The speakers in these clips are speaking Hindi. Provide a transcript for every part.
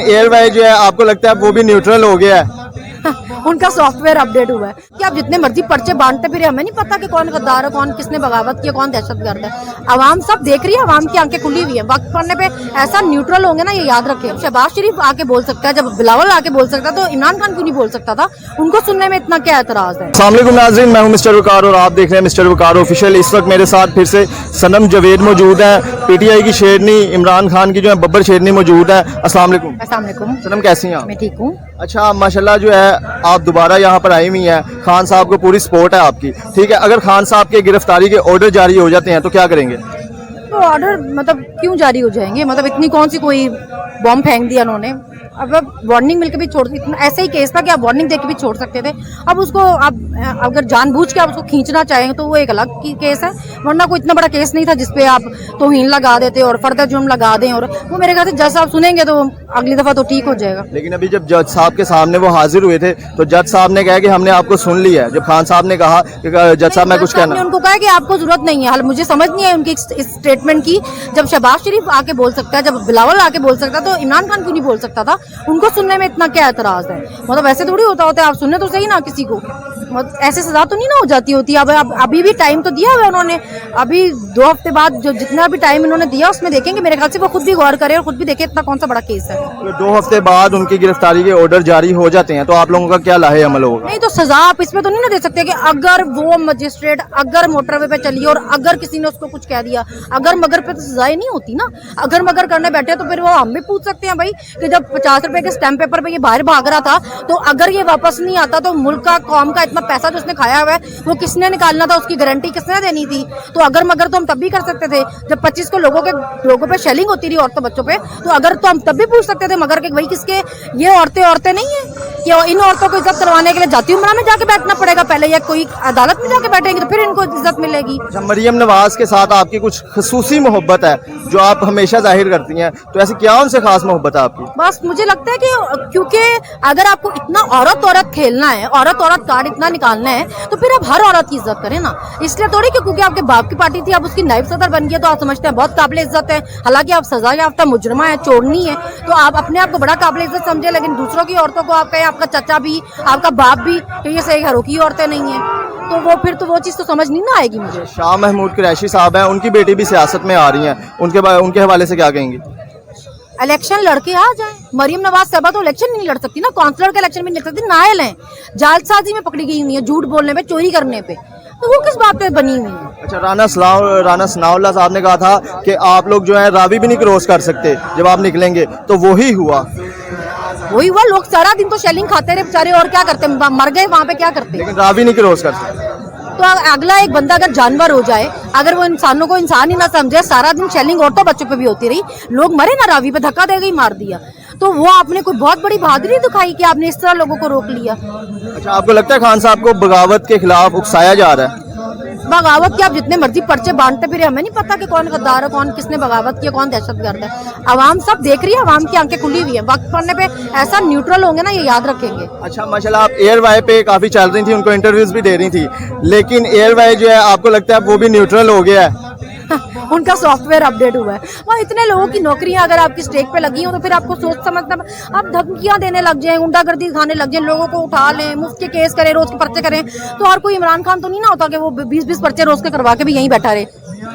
एयरवाई जो है आपको लगता है वो भी न्यूट्रल हो गया है? उनका सॉफ्टवेयर अपडेट हुआ है कि आप जितने मर्जी पर्चे बांटते फिर हमें नहीं पता कि कौन गद्दार है, कौन किसने बगावत की, कौन दहशतगर्द है। आवाम सब देख रही है, आवाम की आंखें खुली हुई है। वक्त पड़ने पे ऐसा न्यूट्रल होंगे ना, ये याद रखें। शहबाज शरीफ आके बोल सकता है, जब बिलावल आके बोल सकता है तो इमरान खान क्यों नहीं बोल सकता था? उनको सुनने में इतना क्या एतराज है? अस्सलाम वालेकुम नाज़रीन, मैं हूं मिस्टर वकार और आप देख रहे हैं मिस्टर वकार ऑफिशियल। इस वक्त मेरे साथ फिर से सनम जवेद मौजूद है, पीटीआई की शेरनी, इमरान खान की जो है बब्बर शेरनी मौजूद है। अस्सलाम वालेकुम। अस्सलाम वालेकुम। सनम कैसी हैं आप? मैं ठीक हूँ। अच्छा, माशाल्लाह जो है आप दोबारा यहाँ पर आई हुई हैं, खान साहब को पूरी सपोर्ट है आपकी, ठीक है। अगर खान साहब के गिरफ्तारी के ऑर्डर जारी हो जाते हैं तो क्या करेंगे? तो ऑर्डर मतलब क्यों जारी हो जाएंगे? मतलब इतनी कौन सी कोई बॉम्ब फेंक दिया उन्होंने? अब वार्निंग मिलकर भी छोड़, इतना ऐसा ही केस था कि आप वार्निंग देके भी छोड़ सकते थे। अब उसको आप अगर जानबूझ के आप उसको खींचना चाहेंगे तो वो एक अलग की केस है, वरना कोई इतना बड़ा केस नहीं था जिसपे आप तौहीन लगा देते और फर्दर जुर्म लगा दें। और वो मेरे ख्याल से जज साहब सुनेंगे तो अगली दफा तो ठीक हो जाएगा। लेकिन अभी जब जज साहब के सामने वो हाजिर हुए थे तो जज साहब ने कहा कि हमने आपको सुन लिया है। जब खान साहब ने कहा कि जज साहब मैं कुछ कहना, उनको कहा कि आपको जरूरत नहीं है। हाल मुझे समझ नहीं है उनकी इस स्टेटमेंट की। जब शहबाज शरीफ आके बोल सकता है, जब बिलावल आके बोल सकता है तो इमरान खान क्यों नहीं बोल सकता था? उनको सुनने में इतना क्या एतराज है? मतलब ऐसे थोड़ी होता है, आप सुनने तो सही ना किसी को, मतलब ऐसे सजा तो नहीं ना हो जाती होती। अब अभी भी टाइम तो दिया हुआ है उन्होंने, अभी 2 हफ्ते बाद जो जितना भी टाइम इन्होंने दिया उसमें देखेंगे। मेरे ख्याल से वो खुद भी गौर करे और खुद भी देखे इतना कौन सा बड़ा केस है। तो 2 हफ्ते बाद उनकी गिरफ्तारी के ऑर्डर जारी हो जाते हैं तो आप लोगों का क्या लाहे अमल होगा? नहीं तो सजा आप इसमें तो नहीं ना दे सकते कि अगर वो मजिस्ट्रेट अगर मोटरवे पे चली और अगर किसी ने उसको कुछ कह दिया, अगर मगर पे तो सजाएं नहीं होती ना। अगर मगर करने बैठे तो फिर वो हम भी पूछ सकते हैं भाई कि जब 50 रुपए के स्टैम्प पेपर पे ये बाहर भाग रहा था तो अगर ये वापस नहीं आता तो मुल्क का, कौम का इतना पैसा जो उसने खाया हुआ है वो किसने निकालना था? उसकी गारंटी किसने देनी थी? तो अगर मगर तो हम तब भी कर सकते थे जब 25 को लोगों पे शेलिंग होती रही, औरतों बच्चों पे। तो अगर तो हम तब भी पूछ सकते थे मगर के भाई किसके ये औरतें नहीं है कि इन औरतों को इज्जत करवाने के लिए जाती उम्रा में जाके बैठना पड़ेगा पहले, या कोई अदालत में जाके बैठेंगे तो फिर इनको इज्जत मिलेगी। मरियम नवाज के साथ आपकी कुछ खसूसी मोहब्बत है जो आप हमेशा जाहिर करती हैं, तो ऐसी क्या उनसे खास मोहब्बत है आपकी? बस मुझे लगता है कि क्योंकि अगर आपको इतना औरत खेलना है, औरत कार्ड इतना निकालना है तो फिर आप हर औरत की इज्जत करें ना। इसलिए थोड़ी क्योंकि आपके बाप की पार्टी थी, आप उसकी नायब सदर बन गए तो आप समझते हैं बहुत काबिल इज्जत है। हालांकि आप सजा याफ्ता मुजरमा है, चोरनी है, तो आप अपने आप को बड़ा काबिल इज्जत समझे। लेकिन दूसरों की औरतों को आप कहें, आपका चाचा भी, आपका बाप भी, तो ये सही घरों की औरतें नहीं है, तो वो फिर तो वो चीज़ तो समझ नहीं ना आएगी मुझे। शाह महमूद कुरैशी साहब हैं, उनकी बेटी भी सियासत में आ रही हैं, उनके हवाले से क्या कहेंगी? इलेक्शन लड़के आ जाए। मरियम नवाज साहबा तो इलेक्शन नहीं लड़ सकती ना, काउंसलर का इलेक्शन भी नहीं लड़ सकती। नायल है, जालसाजी में पकड़ी गई हुई है, झूठ बोलने पे, चोरी करने पे, तो वो किस बात पे बनी हुई है? अच्छा, राना सनाउल्लाह साहब ने कहा था कि आप लोग जो है रावी भी नहीं क्रॉस कर सकते जब आप निकलेंगे, तो वही हुआ। लोग सारा दिन तो शेलिंग खाते रहे बेचारे, और क्या करते? मर गए वहाँ पे, क्या करते? लेकिन रावी नहीं क्रॉस कर सकते। तो अगला एक बंदा अगर जानवर हो जाए, अगर वो इंसानों को इंसान ही ना समझे, सारा दिन शेलिंग औरतों बच्चों पे भी होती रही, लोग मरे ना, रावी पे धक्का देकर ही मार दिया, तो वो आपने कोई बहुत बड़ी बहादुरी दिखाई कि आपने इस तरह लोगों को रोक लिया। अच्छा, आपको लगता है खान साहब को बगावत के खिलाफ उकसाया जा रहा है? बगावत के आप जितने मर्जी पर्चे बांटते फिर हमें नहीं पता कि कौन गद्दार है, कौन किसने बगावत की, कौन दहशतगर्द है। आवाम सब देख रही है, आवाम की आंखें खुली हुई है। वक्त पड़ने पे ऐसा न्यूट्रल होंगे ना, ये याद रखेंगे। अच्छा, माशाल्लाह आप एयरवाई पे काफी चल रही थी, उनको इंटरव्यूज भी दे रही थी, लेकिन एयरवाई जो है आपको लगता है वो भी न्यूट्रल हो गया है? उनका सॉफ्टवेयर अपडेट हुआ है। वहाँ इतने लोगों की नौकरियां अगर आपकी स्टेक पे लगी हो तो फिर आपको सोच समझना, आप धमकियां देने लग जाए, गुंडागर्दी दिखाने लग जाए, लोगों को उठा लें, मुफ्त के केस करें, रोज के पर्चे करें, तो हर कोई इमरान खान तो नहीं ना होता कि वो 20-20 पर्चे रोज के करवा के भी यहीं बैठा रहे।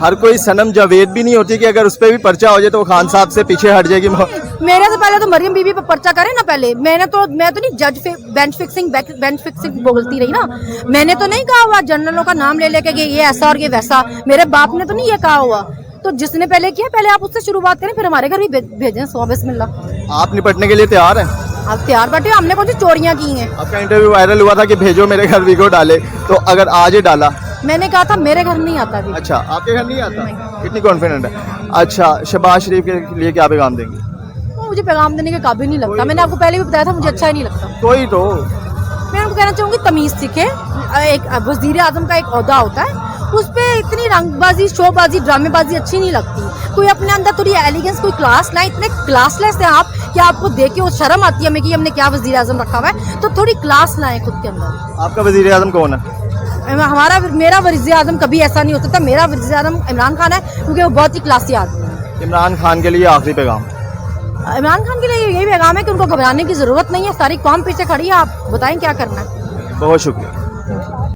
हर कोई सनम जावेद भी नहीं होती कि अगर उस पर भी पर्चा हो जाए तो वो खान साहब से पीछे हट जाएगी। मेरे से पहले तो मरियम बीबी पे पर्चा करे ना पहले। मैं तो नहीं बेंच फिक्सिंग बोलती रही ना। मैंने तो नहीं कहा हुआ जनरलों का नाम ले लेके ये ऐसा और ये वैसा, मेरे बाप ने तो नहीं ये कहा हुआ। तो जिसने पहले किया पहले आप उससे शुरुआत करें, फिर हमारे घर भी भेजें। 100 बिस्मिल्लाह। आप निपटने के लिए तैयार हैं? आप तैयार बैठे, हमने कौन सी चोरियां की हैं? आपका इंटरव्यू वायरल हुआ था कि भेजो मेरे घर वीडियो डाले, तो अगर आज ही डाला? मैंने कहा था मेरे घर नहीं आता भी। अच्छा, आपके घर नहीं आता? कितनी कॉन्फिडेंट है? अच्छा, शहबाज शरीफ के लिए क्या पैगाम देंगे? मुझे पैगाम देने के काबिल नहीं लगता। मैंने आपको पहले भी बताया था, मुझे अच्छा ही नहीं लगता। कोई तो मैं उनको कहना चाहूंगी तमीज सीखे। एक वजीर आजम का एक ओहदा होता है, उस पर इतनी रंगबाजी, शोबाजी, ड्रामेबाजी अच्छी नहीं लगती। कोई अपने अंदर थोड़ी एलिगेंस, कोई क्लास लाए। इतने क्लासलेस हैं आप कि आपको देख के वो शर्म आती है हमें कि हमने क्या वजीर आजम रखा हुआ है। तो थोड़ी क्लास लाए खुद के अंदर। आपका वजीर आजम कौन है? मेरा वजीर आजम कभी ऐसा नहीं हो सकता। मेरा वजीर आजम इमरान खान है, क्योंकि वो बहुत ही क्लासी आदमी है। इमरान खान के लिए आखिरी पैगाम? इमरान खान के लिए यही पैगाम है कि उनको घबराने की जरूरत नहीं है, सारी कौम पीछे खड़ी है, आप बताएं क्या करना है। बहुत शुक्रिया।